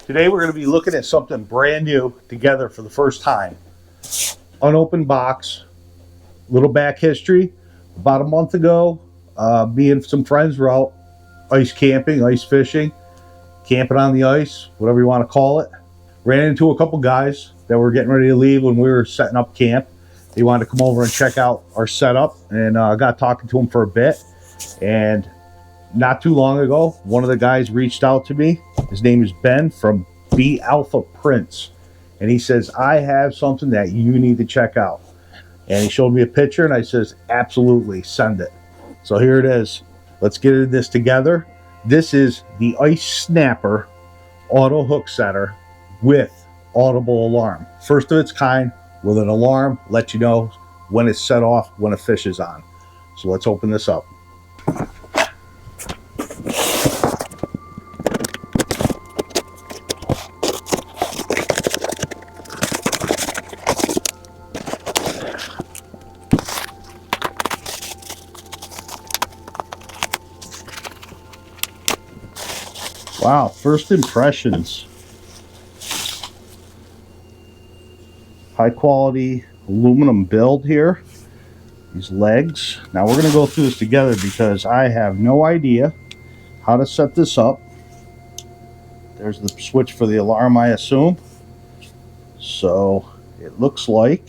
Today we're going to be looking at something brand new together for the first time. Unopened box, little back history. About a month ago, me and some friends were out ice camping, ice fishing, camping on the ice, whatever you want to call it. Ran into a couple guys that were getting ready to leave when we were setting up camp. They wanted to come over and check out our setup, and I got talking to them for a bit. And not too long ago, one of the guys reached out to me. His name is Ben from BeAlphaPrints, and he says, I have something that you need to check out. And he showed me a picture, and I says, absolutely, send it. So here it is. Let's get into this together. This is the Ice Snapper auto hook setter with audible alarm. First of its kind with an alarm, let you know when it's set off, when a fish is on. So let's open this up. Wow, first impressions. High quality aluminum build here. These legs. Now we're going to go through this together because I have no idea how to set this up. There's the switch for the alarm, I assume. So it looks like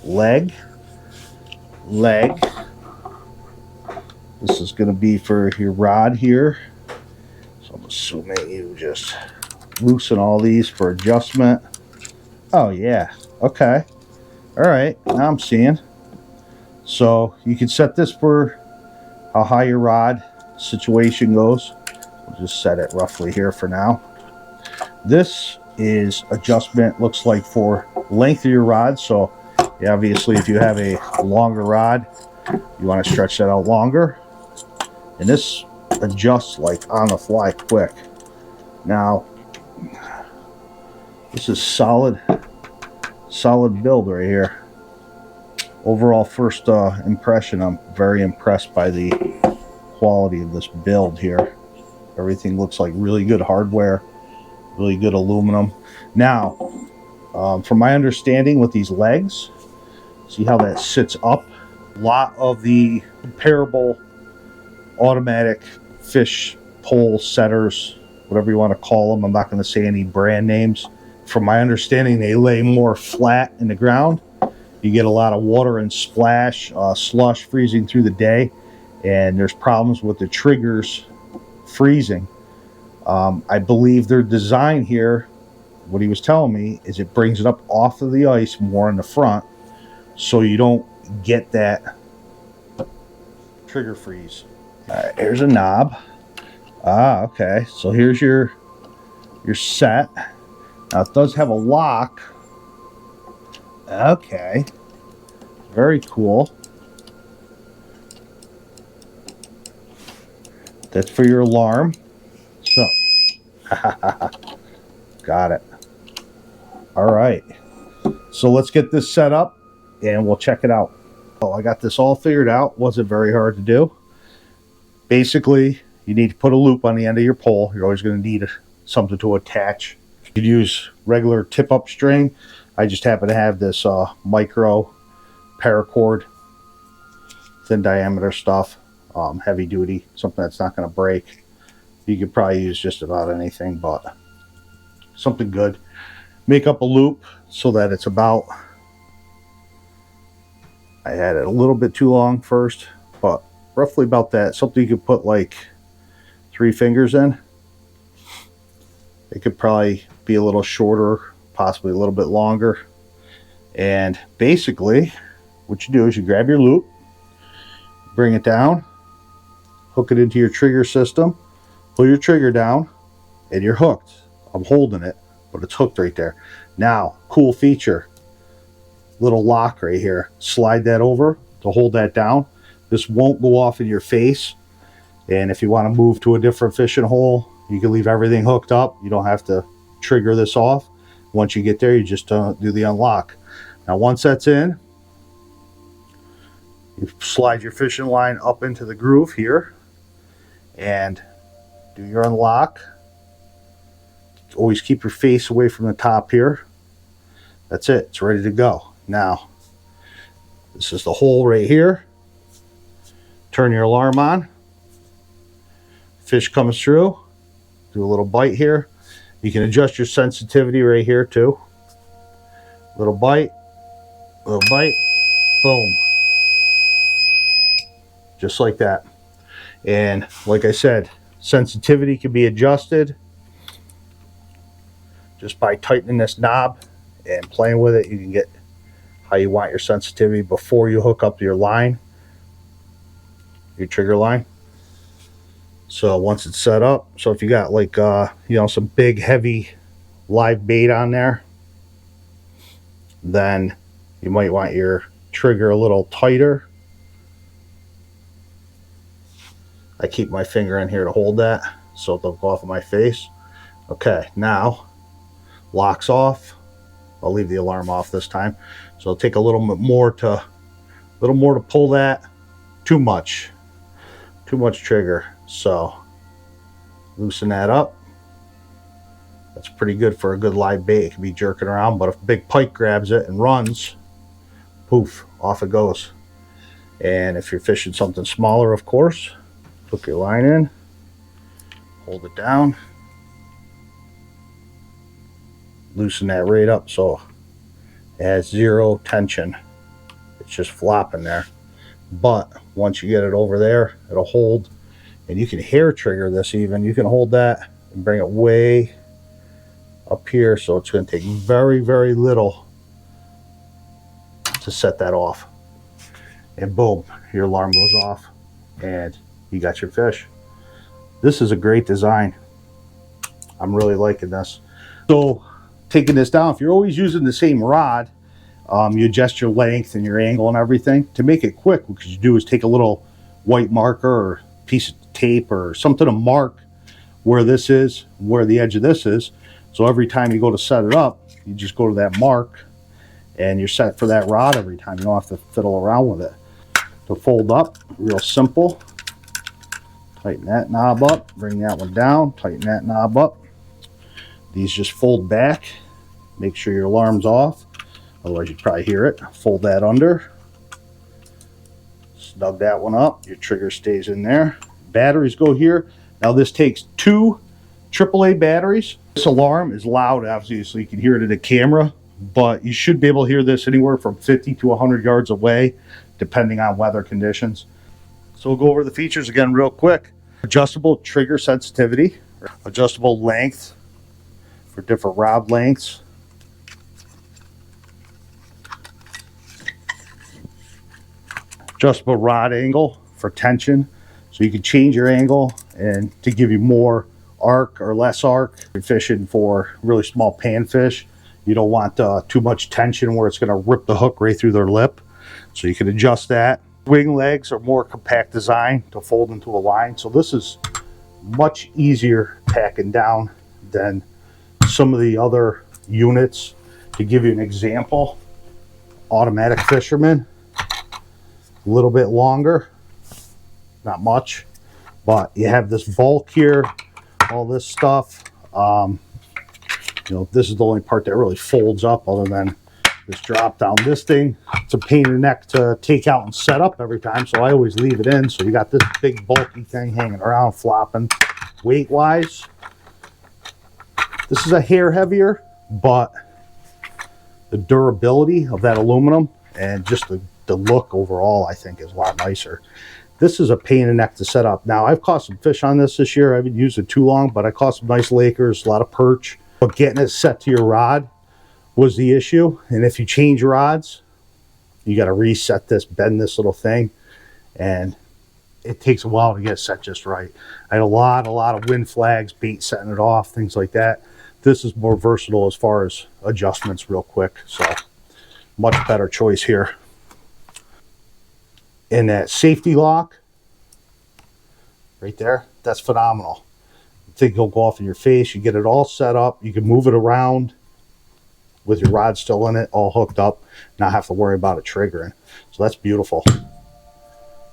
leg. This is going to be for your rod here. So I'm assuming you just loosen all these for adjustment. Oh yeah, okay. All right, now I'm seeing. So you can set this for how high your rod situation goes. We'll just set it roughly here for now. This is adjustment, looks like for length of your rod. So yeah, obviously if you have a longer rod, you want to stretch that out longer. And this adjusts like on the fly quick. Now, this is solid build right here. Overall first impression, I'm very impressed by the quality of this build here. Everything looks like really good hardware, really good aluminum. Now, from my understanding with these legs, see how that sits up? A lot of the comparable automatic fish pole setters, whatever you want to call them, I'm not going to say any brand names. From my understanding, they lay more flat in the ground. You get a lot of water and splash, slush freezing through the day, and there's problems with the triggers freezing. I believe their design here, what he was telling me, is it brings it up off of the ice more in the front, so you don't get that trigger freeze. All right, here's a knob. Okay, so here's your set. Now it does have a lock. Okay, very cool. That's for your alarm. So, got it. All right, so let's get this set up and we'll check it out. Oh, I got this all figured out. Wasn't very hard to do. Basically, you need to put a loop on the end of your pole. You're always going to need something to attach. You could use regular tip-up string. I just happen to have this micro paracord, thin diameter stuff, heavy duty, something that's not going to break. You could probably use just about anything, but something good. Make up a loop so that it's about, I had it a little bit too long first, but roughly about that. Something you could put like 3 fingers in. It could probably be a little shorter, possibly a little bit longer. And basically what you do is you grab your loop, bring it down, hook it into your trigger system, pull your trigger down, and you're hooked. I'm holding it, but it's hooked right there. Now, cool feature, little lock right here. Slide that over to hold that down. This won't go off in your face. And if you want to move to a different fishing hole, you can leave everything hooked up. You don't have to trigger this off. Once you get there, you just do the unlock. Now, once that's in, you slide your fishing line up into the groove here and do your unlock. Always keep your face away from the top here. That's it. It's ready to go. Now, this is the hole right here. Turn your alarm on. Fish comes through. Do a little bite here. You can adjust your sensitivity right here too. Little bite, boom. Just like that. And like I said, sensitivity can be adjusted just by tightening this knob and playing with it. You can get how you want your sensitivity before you hook up your line, your trigger line. So once it's set up, so if you got like you know, some big heavy live bait on there, then you might want your trigger a little tighter. I keep my finger in here to hold that so it don't go off of my face. Okay, now locks off. I'll leave the alarm off this time. So it'll take a little bit more to pull that. Too much trigger. So loosen that up. That's pretty good for a good live bait. It can be jerking around, but if a big pike grabs it and runs, poof, off it goes. And if you're fishing something smaller, of course, hook your line in, hold it down, loosen that right up so it has zero tension. It's just flopping there. But once you get it over there, it'll hold. And you can hair trigger this even. You can hold that and bring it way up here, so it's going to take very, very little to set that off. And boom, your alarm goes off and you got your fish. This is a great design. I'm really liking this. So taking this down, if you're always using the same rod, you adjust your length and your angle and everything. To make it quick, what you do is take a little white marker or piece of tape or something to mark where this is, where the edge of this is. So every time you go to set it up, you just go to that mark and you're set for that rod every time. You don't have to fiddle around with it. To fold up, real simple. Tighten that knob up, bring that one down, tighten that knob up. These just fold back. Make sure your alarm's off, otherwise you'd probably hear it. Fold that under. Snug that one up. Your trigger stays in there. Batteries go here. Now this takes 2 AAA batteries. This alarm is loud, obviously, so you can hear it in the camera, but you should be able to hear this anywhere from 50 to 100 yards away, depending on weather conditions. So we'll go over the features again real quick. Adjustable trigger sensitivity, adjustable length for different rod lengths, adjustable rod angle for tension, so you can change your angle and to give you more arc or less arc. If you're fishing for really small panfish, you don't want too much tension where it's going to rip the hook right through their lip, so you can adjust that. Wing legs are more compact design to fold into a line, so this is much easier packing down than some of the other units. To give you an example, automatic fisherman, a little bit longer, not much, but you have this bulk here, all this stuff. You know, this is the only part that really folds up other than this drop down. This thing, it's a pain in the neck to take out and set up every time, so I always leave it in. So you got this big bulky thing hanging around flopping. Weight wise, this is a hair heavier, but the durability of that aluminum and just the look overall, I think, is a lot nicer. This is a pain in the neck to set up. Now, I've caught some fish on this year. I haven't used it too long, but I caught some nice Lakers, a lot of perch. But getting it set to your rod was the issue. And if you change rods, you got to reset this, bend this little thing, and it takes a while to get set just right. I had a lot of wind flags, bait setting it off, things like that. This is more versatile as far as adjustments real quick, so much better choice here. And that safety lock right there, that's phenomenal. The thing will go off in your face. You get it all set up. You can move it around with your rod still in it, all hooked up, not have to worry about it triggering. So that's beautiful.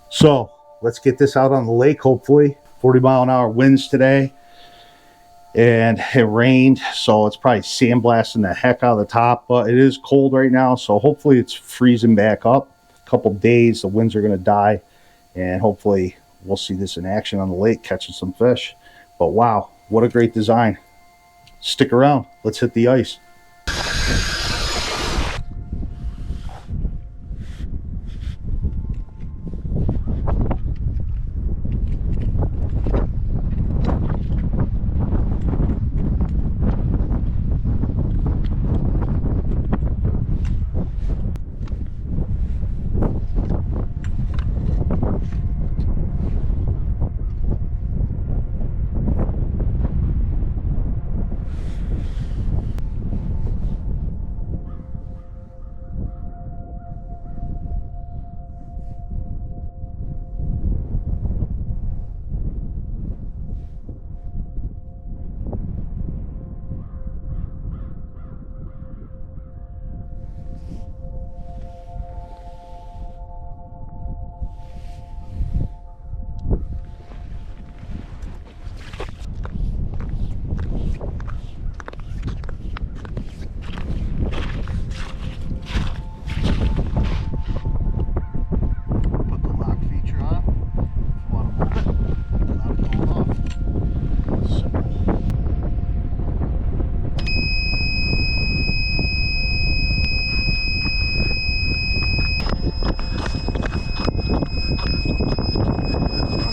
So let's get this out on the lake, hopefully. 40-mile-an-hour winds today. and it rained, so it's probably sandblasting the heck out of the top, but it is cold right now, so hopefully it's freezing back up. A couple days the winds are going to die, and hopefully we'll see this in action on the lake catching some fish. But wow, what a great design. Stick around, let's hit the ice.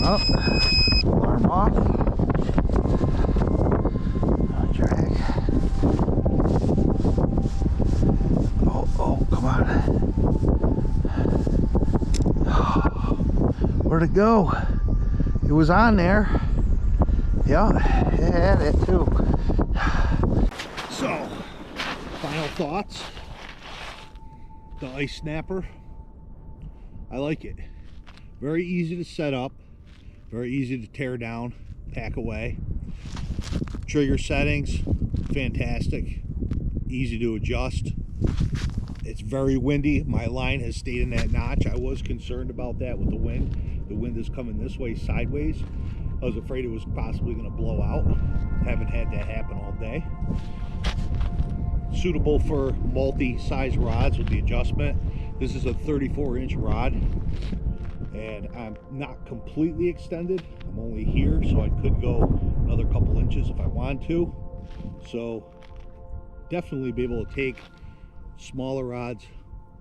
Up, alarm off, drag. Oh, come on. Where'd it go? It was on there. Yeah, it had it too. So, final thoughts. The ice snapper. I like it. Very easy to set up. Very easy to tear down, pack away. Trigger settings, fantastic. Easy to adjust. It's very windy. My line has stayed in that notch. I was concerned about that with the wind. The wind is coming this way sideways. I was afraid it was possibly going to blow out. Haven't had that happen all day. Suitable for multi-size rods with the adjustment. This is a 34-inch rod. And I'm not completely extended. I'm only here, so I could go another couple inches if I wanted to. So definitely be able to take smaller rods,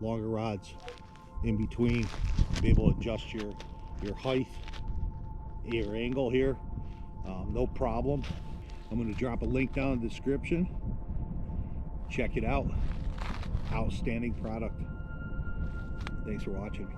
longer rods in between, be able to adjust your height, your angle here, no problem. I'm going to drop a link down in the description. Check it out. Outstanding product. Thanks for watching.